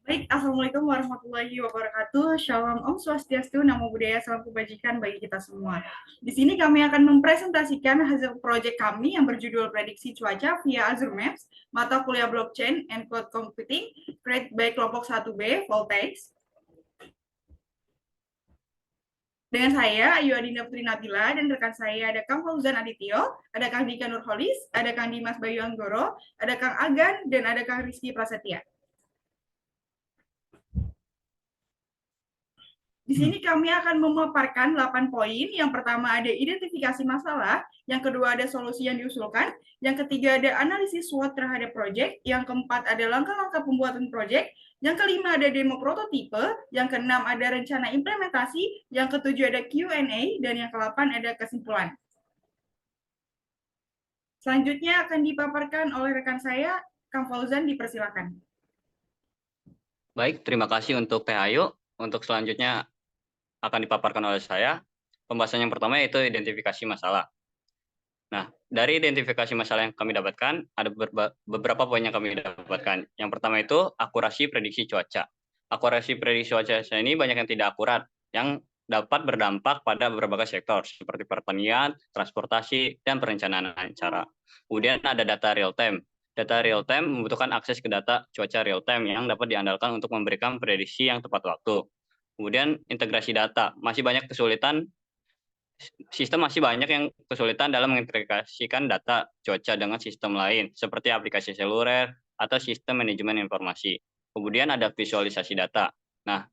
Baik, Assalamualaikum warahmatullahi wabarakatuh. Shalom Om Swastiastu, Namo Buddhaya, Salam Kebajikan bagi kita semua. Di sini kami akan mempresentasikan hasil proyek kami yang berjudul Prediksi Cuaca via Azure Maps, mata kuliah Blockchain and Cloud Computing, create by kelompok 1B, Voltaix. Dengan saya, Ayu Adinda Putri Nabila, dan rekan saya ada Kang Fauzan Adityo, ada Kang Dika Nurholis, ada Kang Dimas Bayu Anggoro, ada Kang Agan, dan ada Kang Rizky Prasetya. Di sini kami akan memaparkan 8 poin. Yang pertama ada identifikasi masalah, yang kedua ada solusi yang diusulkan, yang ketiga ada analisis SWOT terhadap proyek, yang keempat ada langkah-langkah pembuatan proyek, yang kelima ada demo prototipe, yang keenam ada rencana implementasi, yang ketujuh ada Q&A, dan yang ke-8 ada kesimpulan. Selanjutnya akan dipaparkan oleh rekan saya, Kang Fauzan, dipersilakan. Baik, terima kasih untuk Teh Ayu. Untuk selanjutnya akan dipaparkan oleh saya. Pembahasan yang pertama yaitu identifikasi masalah. Nah, dari identifikasi masalah yang kami dapatkan, ada beberapa poin yang kami dapatkan. Yang pertama itu akurasi prediksi cuaca. Akurasi prediksi cuaca ini banyak yang tidak akurat, yang dapat berdampak pada berbagai sektor, seperti pertanian, transportasi, dan perencanaan acara. Kemudian ada data real time. Data real time membutuhkan akses ke data cuaca real time yang dapat diandalkan untuk memberikan prediksi yang tepat waktu. Kemudian integrasi data, masih banyak kesulitan, sistem masih banyak yang kesulitan dalam mengintegrasikan data cuaca dengan sistem lain, seperti aplikasi seluler atau sistem manajemen informasi. Kemudian ada visualisasi data. Nah,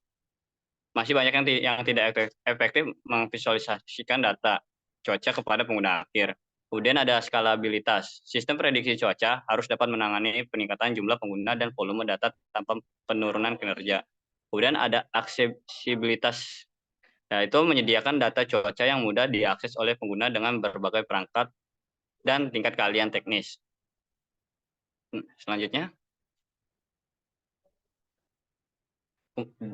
masih banyak yang tidak efektif memvisualisasikan data cuaca kepada pengguna akhir. Kemudian ada skalabilitas. Sistem prediksi cuaca harus dapat menangani peningkatan jumlah pengguna dan volume data tanpa penurunan kinerja. Kemudian ada aksesibilitas, yaitu menyediakan data cuaca yang mudah diakses oleh pengguna dengan berbagai perangkat dan tingkat keahlian teknis. Selanjutnya,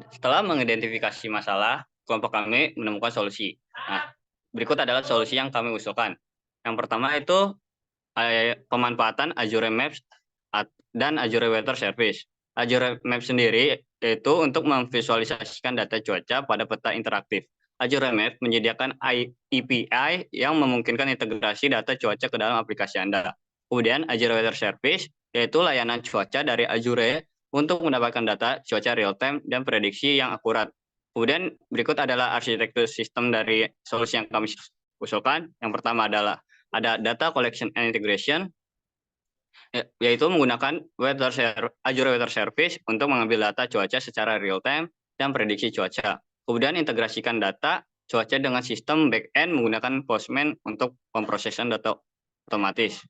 setelah mengidentifikasi masalah, kelompok kami menemukan solusi. Nah, berikut adalah solusi yang kami usulkan. Yang pertama itu pemanfaatan Azure Maps dan Azure Weather Service. Azure Maps sendiri yaitu untuk memvisualisasikan data cuaca pada peta interaktif. Azure Maps menyediakan API yang memungkinkan integrasi data cuaca ke dalam aplikasi Anda. Kemudian Azure Weather Service yaitu layanan cuaca dari Azure untuk mendapatkan data cuaca real time dan prediksi yang akurat. Kemudian berikut adalah arsitektur sistem dari solusi yang kami usulkan. Yang pertama adalah ada data collection and integration, yaitu menggunakan Azure Weather Service untuk mengambil data cuaca secara real time dan prediksi cuaca. Kemudian integrasikan data cuaca dengan sistem back-end menggunakan Postman untuk pemrosesan data otomatis.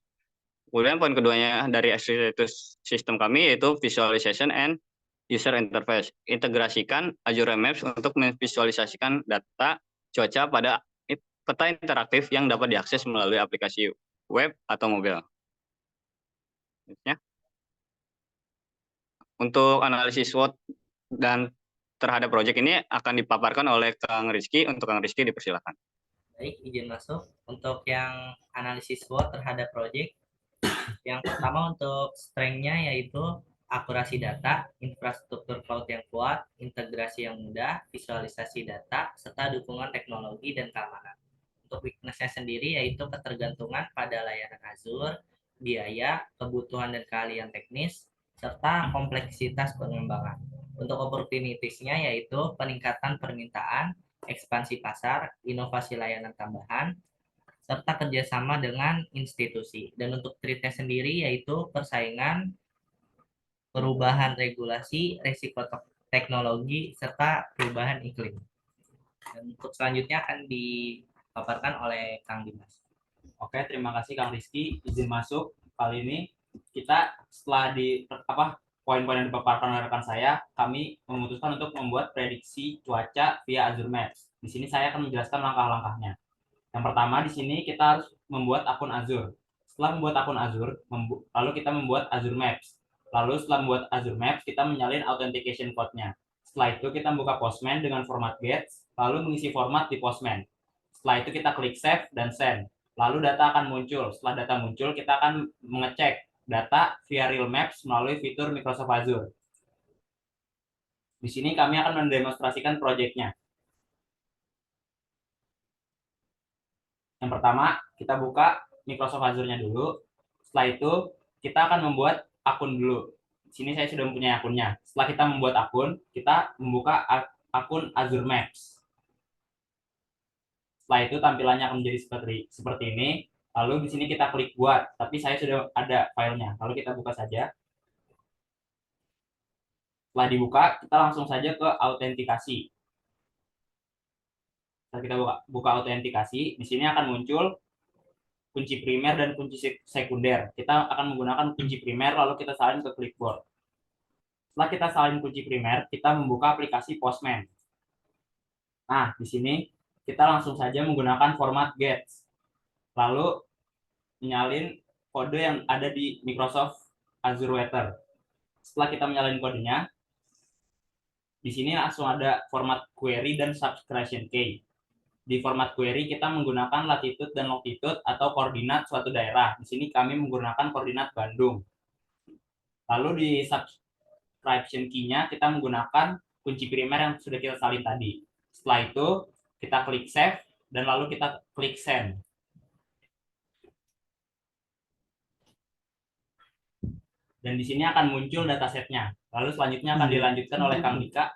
Kemudian poin keduanya dari arsitektur sistem kami yaitu visualization and user interface. Integrasikan Azure Maps untuk memvisualisasikan data cuaca pada peta interaktif yang dapat diakses melalui aplikasi web atau mobil. Untuk analisis SWOT dan terhadap proyek ini akan dipaparkan oleh Kang Rizky. Untuk Kang Rizky dipersilakan. Baik, izin masuk. Untuk yang analisis SWOT terhadap proyek, yang pertama untuk strength-nya yaitu akurasi data, infrastruktur cloud yang kuat, integrasi yang mudah, visualisasi data, serta dukungan teknologi dan keamanan. Untuk weakness-nya sendiri yaitu ketergantungan pada layanan Azure, biaya, kebutuhan dan keahlian teknis, serta kompleksitas pengembangan. Untuk opportunities-nya yaitu peningkatan permintaan, ekspansi pasar, inovasi layanan tambahan, serta kerjasama dengan institusi. Dan untuk threat-nya sendiri yaitu persaingan, perubahan regulasi, risiko teknologi, serta perubahan iklim. Dan untuk selanjutnya akan dipaparkan oleh Kang Dimas. Oke, terima kasih Kang Rizky. Izin masuk. Kali ini kita setelah poin-poin yang dipaparkan oleh rekan saya, kami memutuskan untuk membuat prediksi cuaca via Azure Maps. Di sini saya akan menjelaskan langkah-langkahnya. Yang pertama di sini kita harus membuat akun Azure. Setelah membuat akun Azure, lalu kita membuat Azure Maps. Lalu setelah membuat Azure Maps, kita menyalin authentication code-nya. Setelah itu kita buka Postman dengan format GETS, lalu mengisi format di Postman. Setelah itu kita klik Save dan Send. Lalu data akan muncul. Setelah data muncul, kita akan mengecek data via Real Maps melalui fitur Microsoft Azure. Di sini kami akan mendemonstrasikan proyeknya. Yang pertama, kita buka Microsoft Azure-nya dulu. Setelah itu, kita akan membuat akun dulu. Di sini saya sudah mempunyai akunnya. Setelah kita membuat akun, kita membuka akun Azure Maps. Setelah itu tampilannya akan menjadi seperti ini. Lalu di sini kita klik buat, tapi saya sudah ada filenya. Lalu kita buka saja. Setelah dibuka, kita langsung saja ke autentikasi. Setelah kita buka autentikasi, di sini akan muncul kunci primer dan kunci sekunder. Kita akan menggunakan kunci primer, lalu kita salin ke clipboard. Setelah kita salin kunci primer, kita membuka aplikasi Postman. Nah, di sini kita langsung saja menggunakan format get. Lalu menyalin kode yang ada di Microsoft Azure Writer. Setelah kita menyalin kodenya, di sini langsung ada format query dan subscription key. Di format query kita menggunakan latitude dan longitude atau koordinat suatu daerah. Di sini kami menggunakan koordinat Bandung. Lalu di subscription key-nya kita menggunakan kunci primer yang sudah kita salin tadi. Setelah itu kita klik save dan lalu kita klik send. Dan di sini akan muncul datasetnya. Lalu selanjutnya akan dilanjutkan oleh Kang Dika.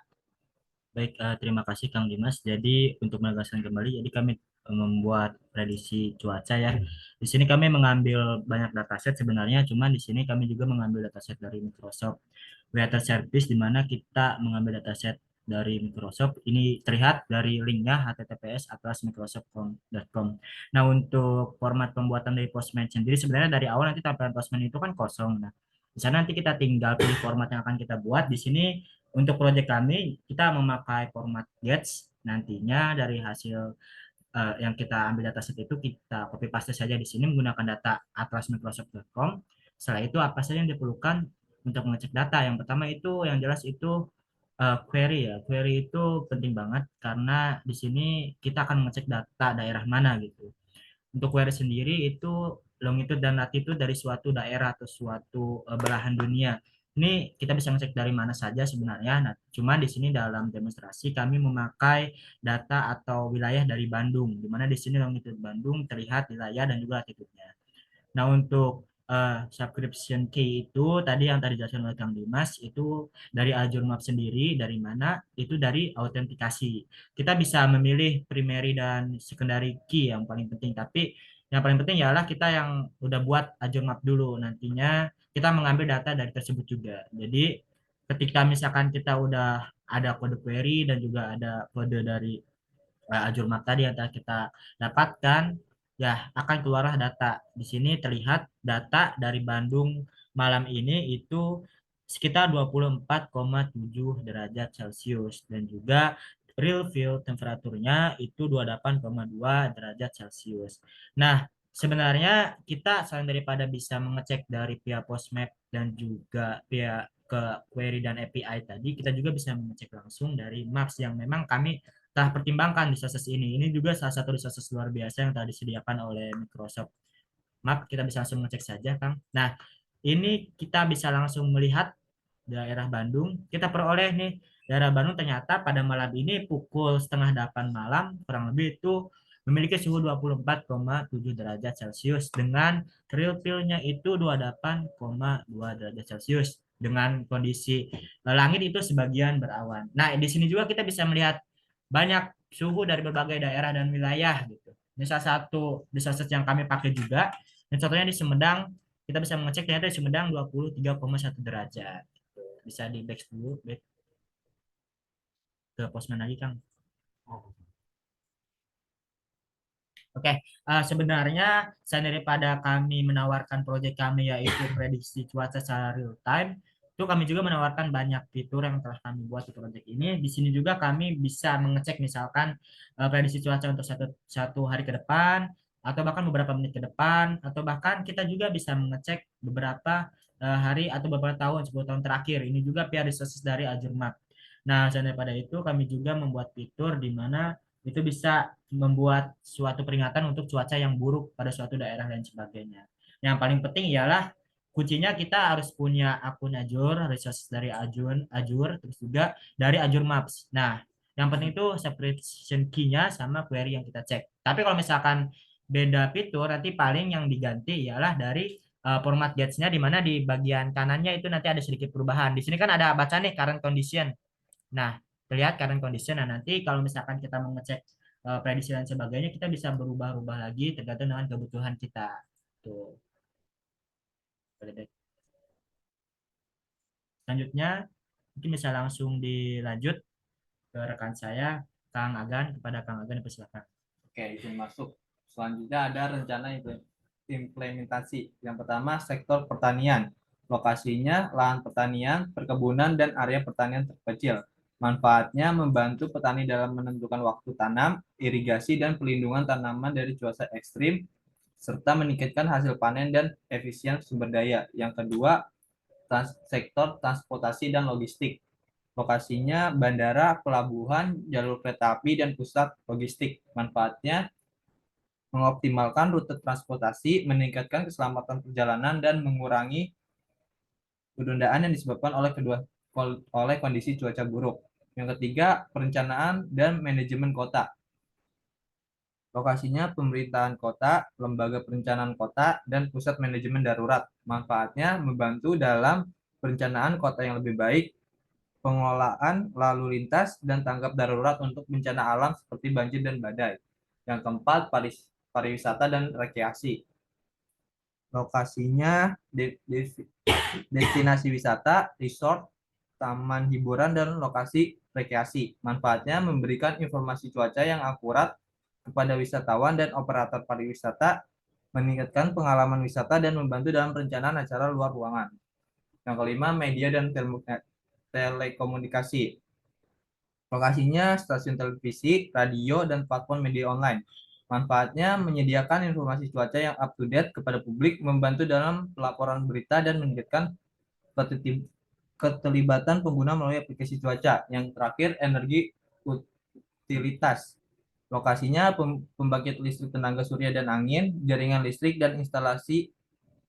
Baik, terima kasih Kang Dimas. Jadi untuk menegaskan kembali, jadi kami membuat prediksi cuaca ya. Di sini kami mengambil banyak dataset sebenarnya, cuman di sini kami juga mengambil dataset dari Microsoft Weather Service, di mana kita mengambil dataset dari Microsoft. Ini terlihat dari linknya https://microsoft.com. Nah, untuk format pembuatan dari Postman sendiri sebenarnya dari awal nanti tampilan Postman itu kan kosong. Nah, di sana nanti kita tinggal pilih format yang akan kita buat. Di sini untuk proyek kami, kita memakai format Gets. Nantinya dari hasil yang kita ambil dataset itu kita copy paste saja di sini menggunakan data atlasmicrosoft.com. Setelah itu apa saja yang diperlukan untuk mengecek data? Yang pertama itu yang jelas itu query ya. Query itu penting banget karena di sini kita akan mengecek data daerah mana gitu. Untuk query sendiri itu longitude dan latitude dari suatu daerah atau suatu belahan dunia. Ini kita bisa ngecek dari mana saja sebenarnya. Nah, cuma di sini dalam demonstrasi kami memakai data atau wilayah dari Bandung, di mana di sini longitude Bandung terlihat wilayah dan juga latitude-nya. Nah, untuk subscription key itu tadi yang tadi dijelaskan oleh Kang Dimas itu dari Azure Map sendiri, dari mana? Itu dari autentikasi. Kita bisa memilih primary dan secondary key yang paling penting, tapi yang paling penting ialah kita yang udah buat Azure Map dulu. Nantinya kita mengambil data dari tersebut juga. Jadi ketika misalkan kita udah ada kode query dan juga ada kode dari Azure Map tadi yang telah kita dapatkan, ya akan keluarlah data. Di sini terlihat data dari Bandung malam ini itu sekitar 24,7 derajat Celcius dan juga real field temperaturnya itu 28,2 derajat Celcius. Nah, sebenarnya kita selain daripada bisa mengecek dari pihak Postmap dan juga pihak ke query dan API tadi, kita juga bisa mengecek langsung dari Maps yang memang kami telah pertimbangkan di resources ini. Ini juga salah satu resources luar biasa yang telah disediakan oleh Microsoft Map. Kita bisa langsung mengecek saja, Kang. Nah, ini kita bisa langsung melihat daerah Bandung. Kita peroleh nih, daerah Bandung ternyata pada malam ini pukul setengah 8 malam, kurang lebih itu memiliki suhu 24,7 derajat Celcius dengan real feel-nya itu 28,2 derajat Celcius dengan kondisi langit itu sebagian berawan. Nah, di sini juga kita bisa melihat banyak suhu dari berbagai daerah dan wilayah gitu. Ini salah satu resources yang kami pakai juga. Dan contohnya di Sumedang, kita bisa mengecek ternyata di Sumedang 23,1 derajat. Bisa di back dulu, back ke Postman lagi, Kang. Oke, sebenarnya selain daripada kami menawarkan proyek kami yaitu prediksi cuaca secara real time, itu kami juga menawarkan banyak fitur yang telah kami buat di proyek ini. Di sini juga kami bisa mengecek misalkan prediksi cuaca untuk satu hari ke depan, atau bahkan beberapa menit ke depan, atau bahkan kita juga bisa mengecek beberapa hari atau beberapa tahun, 10 tahun terakhir. Ini juga pihak resources dari Azure Map. Nah, selain daripada itu, kami juga membuat fitur di mana itu bisa membuat suatu peringatan untuk cuaca yang buruk pada suatu daerah dan sebagainya. Yang paling penting ialah kuncinya kita harus punya akun Azure, resources dari Azure, terus juga dari Azure Maps. Nah, yang penting itu separation key-nya sama query yang kita cek. Tapi kalau misalkan beda fitur, nanti paling yang diganti ialah dari format gets-nya, di mana di bagian kanannya itu nanti ada sedikit perubahan. Di sini kan ada baca nih current condition. Nah, terlihat current condition. Nah, nanti kalau misalkan kita mau ngecek prediksi dan sebagainya, kita bisa berubah-ubah lagi tergantung dengan kebutuhan kita. Tuh. Selanjutnya, mungkin bisa langsung dilanjut ke rekan saya, Kang Agan. Kepada Kang Agan, persilakan. Oke, izin masuk. Selanjutnya ada rencana implementasi. Yang pertama, sektor pertanian. Lokasinya lahan pertanian, perkebunan, dan area pertanian terkecil. Manfaatnya membantu petani dalam menentukan waktu tanam, irigasi, dan pelindungan tanaman dari cuaca ekstrim, serta meningkatkan hasil panen dan efisien sumber daya. Yang kedua, sektor transportasi dan logistik. Lokasinya bandara, pelabuhan, jalur kereta api, dan pusat logistik. Manfaatnya mengoptimalkan rute transportasi, meningkatkan keselamatan perjalanan, dan mengurangi penundaan yang disebabkan oleh kondisi cuaca buruk. Yang ketiga, perencanaan dan manajemen kota. Lokasinya pemerintahan kota, lembaga perencanaan kota, dan pusat manajemen darurat. Manfaatnya membantu dalam perencanaan kota yang lebih baik, pengelolaan lalu lintas, dan tanggap darurat untuk bencana alam seperti banjir dan badai. Yang keempat, pariwisata dan rekreasi. Lokasinya destinasi wisata, resort, taman hiburan, dan lokasi rekreasi. Manfaatnya memberikan informasi cuaca yang akurat kepada wisatawan dan operator pariwisata, meningkatkan pengalaman wisata, dan membantu dalam perencanaan acara luar ruangan. Yang kelima, media dan telekomunikasi. Lokasinya stasiun televisi, radio, dan platform media online. Manfaatnya menyediakan informasi cuaca yang up to date kepada publik, membantu dalam pelaporan berita, dan meningkatkan keterlibatan pengguna melalui aplikasi cuaca. Yang terakhir, energi utilitas. Lokasinya pembangkit listrik tenaga surya dan angin, jaringan listrik, dan instalasi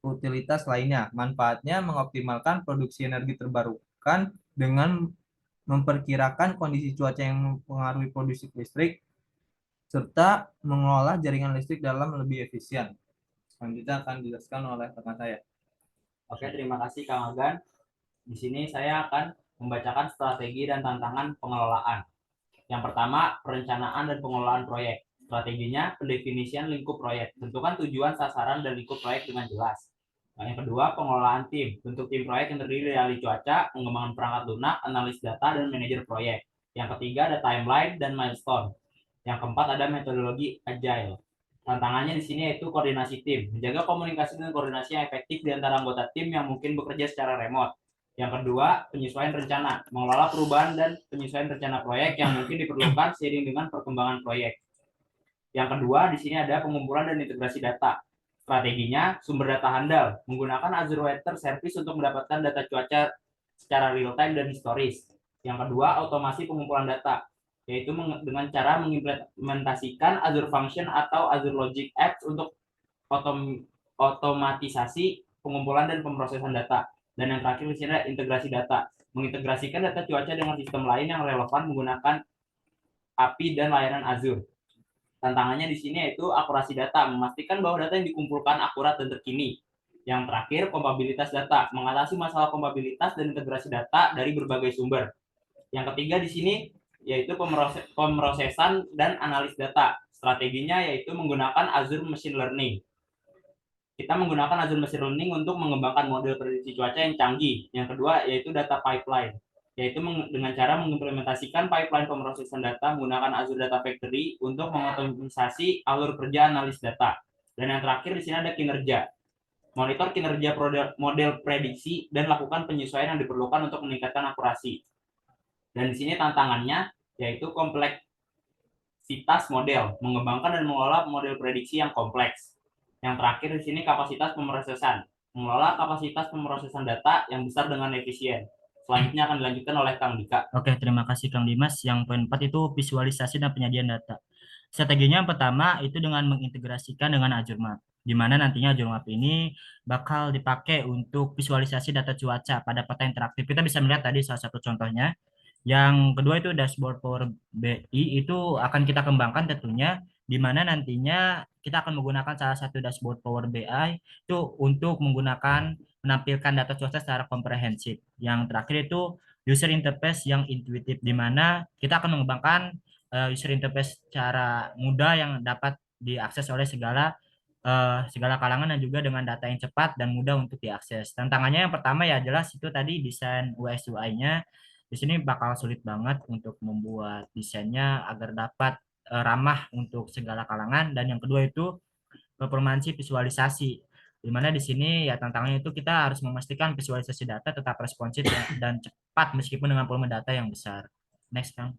utilitas lainnya. Manfaatnya mengoptimalkan produksi energi terbarukan dengan memperkirakan kondisi cuaca yang mempengaruhi produksi listrik, serta mengelola jaringan listrik dalam lebih efisien. Selanjutnya akan dijelaskan oleh rekan saya. Oke, terima kasih Kang Agan. Di sini saya akan membacakan strategi dan tantangan pengelolaan. Yang pertama, perencanaan dan pengelolaan proyek. Strateginya, pendefinisian lingkup proyek. Tentukan tujuan, sasaran, dan lingkup proyek dengan jelas. Yang kedua, pengelolaan tim. Bentuk tim proyek yang terdiri dari ahli cuaca, pengembangan perangkat lunak, analis data, dan manajer proyek. Yang ketiga, ada timeline dan milestone. Yang keempat, ada metodologi agile. Tantangannya di sini yaitu koordinasi tim. Menjaga komunikasi dan koordinasi yang efektif di antara anggota tim yang mungkin bekerja secara remote. Yang kedua, penyesuaian rencana. Mengelola perubahan dan penyesuaian rencana proyek yang mungkin diperlukan seiring dengan perkembangan proyek. Yang kedua, di sini ada pengumpulan dan integrasi data. Strateginya, sumber data handal. Menggunakan Azure Weather Service untuk mendapatkan data cuaca secara real time dan historis. Yang kedua, automasi pengumpulan data, yaitu dengan cara mengimplementasikan Azure Function atau Azure Logic Apps untuk otomatisasi pengumpulan dan pemrosesan data. Dan yang terakhir di sini ada integrasi data. Mengintegrasikan data cuaca dengan sistem lain yang relevan menggunakan API dan layanan Azure. Tantangannya di sini yaitu akurasi data, memastikan bahwa data yang dikumpulkan akurat dan terkini. Yang terakhir, kompabilitas data, mengatasi masalah kompabilitas dan integrasi data dari berbagai sumber. Yang ketiga di sini yaitu pemrosesan dan analis data. Strateginya yaitu menggunakan Azure Machine Learning. Kita menggunakan Azure Machine Learning untuk mengembangkan model prediksi cuaca yang canggih. Yang kedua yaitu data pipeline, yaitu dengan cara mengimplementasikan pipeline pemrosesan data menggunakan Azure Data Factory untuk mengotomatisasi alur kerja analis data. Dan yang terakhir di sini ada kinerja. Monitor kinerja model prediksi dan lakukan penyesuaian yang diperlukan untuk meningkatkan akurasi. Dan di sini tantangannya yaitu kompleksitas model, mengembangkan dan mengelola model prediksi yang kompleks. Yang terakhir di sini kapasitas pemrosesan, mengelola kapasitas pemrosesan data yang besar dengan efisien. Selanjutnya akan dilanjutkan oleh Kang Dika. Oke, terima kasih Kang Dimas. Yang poin 4 itu visualisasi dan penyajian data. Strateginya yang pertama itu dengan mengintegrasikan dengan Azure Map. di mana nantinya Azure Map ini bakal dipakai untuk visualisasi data cuaca pada peta interaktif. Kita bisa melihat tadi salah satu contohnya. Yang kedua itu dashboard Power BI itu akan kita kembangkan tentunya, di mana nantinya kita akan menggunakan salah satu dashboard Power BI itu untuk menggunakan menampilkan data cuaca secara komprehensif. Yang terakhir itu user interface yang intuitif, di mana kita akan mengembangkan user interface secara mudah yang dapat diakses oleh segala kalangan dan juga dengan data yang cepat dan mudah untuk diakses. Tantangannya yang pertama ya jelas itu tadi desain UX UI-nya. Di sini bakal sulit banget untuk membuat desainnya agar dapat ramah untuk segala kalangan, dan yang kedua itu performansi visualisasi, di mana di sini ya tantangannya itu kita harus memastikan visualisasi data tetap responsif dan cepat meskipun dengan volume data yang besar. Next, Kang.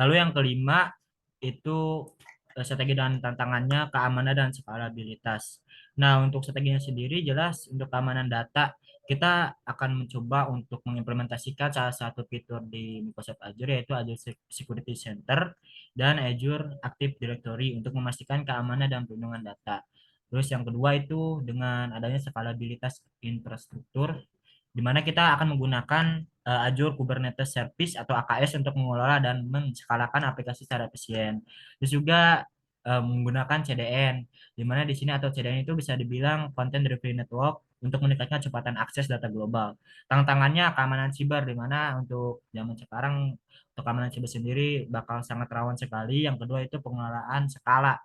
Lalu yang kelima itu strategi dan tantangannya keamanan dan skalabilitas. Nah, untuk strateginya sendiri jelas untuk keamanan data kita akan mencoba untuk mengimplementasikan salah satu fitur di Microsoft Azure yaitu Azure Security Center dan Azure Active Directory untuk memastikan keamanan dan perlindungan data. Terus yang kedua itu dengan adanya skalabilitas infrastruktur, di mana kita akan menggunakan Azure Kubernetes Service atau AKS untuk mengelola dan menskalakan aplikasi secara efisien. Terus juga menggunakan CDN, di mana di sini atau CDN itu bisa dibilang Content Delivery Network untuk meningkatkan kecepatan akses data global. Tantangannya keamanan siber, di mana untuk zaman sekarang untuk keamanan siber sendiri bakal sangat rawan sekali. Yang kedua itu pengelolaan skala.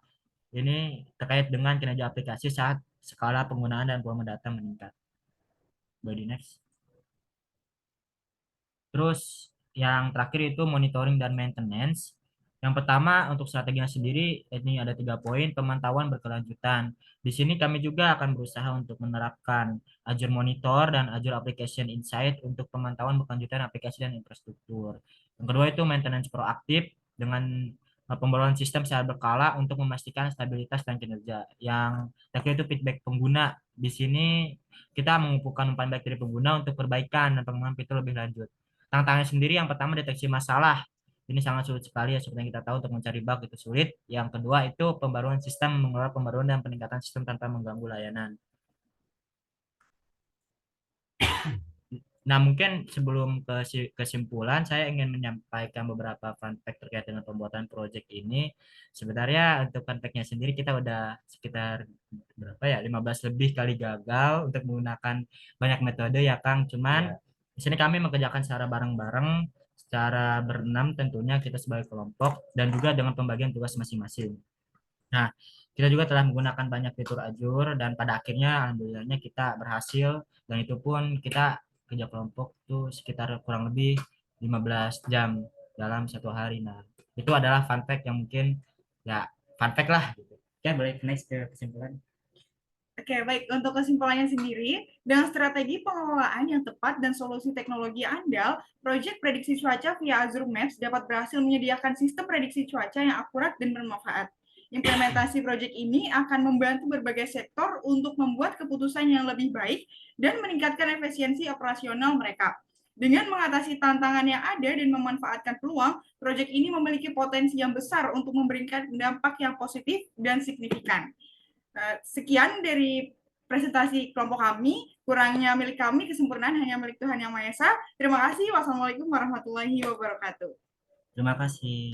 Ini terkait dengan kinerja aplikasi saat skala penggunaan dan volume data meningkat. Body next. Terus yang terakhir itu monitoring dan maintenance. Yang pertama untuk strateginya sendiri ini ada 3 poin, pemantauan berkelanjutan. Di sini kami juga akan berusaha untuk menerapkan Azure Monitor dan Azure Application Insight untuk pemantauan berkelanjutan aplikasi dan infrastruktur. Yang kedua itu maintenance proaktif dengan pembaruan sistem secara berkala untuk memastikan stabilitas dan kinerja. Yang terakhir itu feedback pengguna. Di sini kita mengumpulkan umpan baik dari pengguna untuk perbaikan dan pengembangan fitur lebih lanjut. Tantangannya sendiri yang pertama deteksi masalah. Ini sangat sulit sekali ya, seperti yang kita tahu untuk mencari bug itu sulit. Yang kedua itu pembaruan sistem, mengelola pembaruan dan peningkatan sistem tanpa mengganggu layanan. Nah, mungkin sebelum ke kesimpulan, saya ingin menyampaikan beberapa fun fact terkait dengan pembuatan project ini. Sebenarnya untuk fun fact-nya sendiri kita udah sekitar berapa ya, 15 lebih kali gagal untuk menggunakan banyak metode ya Kang. Cuman di sini kami mengerjakan secara bareng-bareng, secara berenam tentunya kita sebagai kelompok dan juga dengan pembagian tugas masing-masing. Nah, kita juga telah menggunakan banyak fitur Azure dan pada akhirnya alhamdulillahnya kita berhasil, dan itu pun kita kerja kelompok tuh sekitar kurang lebih 15 jam dalam 1 hari. Nah, itu adalah fun fact yang mungkin ya fun fact lah gitu. Oke, boleh next ke kesimpulan. Oke, baik. Untuk kesimpulannya sendiri, dengan strategi pengelolaan yang tepat dan solusi teknologi andal, proyek prediksi cuaca via Azure Maps dapat berhasil menyediakan sistem prediksi cuaca yang akurat dan bermanfaat. Implementasi proyek ini akan membantu berbagai sektor untuk membuat keputusan yang lebih baik dan meningkatkan efisiensi operasional mereka. Dengan mengatasi tantangan yang ada dan memanfaatkan peluang, proyek ini memiliki potensi yang besar untuk memberikan dampak yang positif dan signifikan. Sekian dari presentasi kelompok kami. Kurangnya milik kami, kesempurnaan hanya milik Tuhan Yang Maha Esa. Terima kasih. Wassalamualaikum warahmatullahi wabarakatuh. Terima kasih.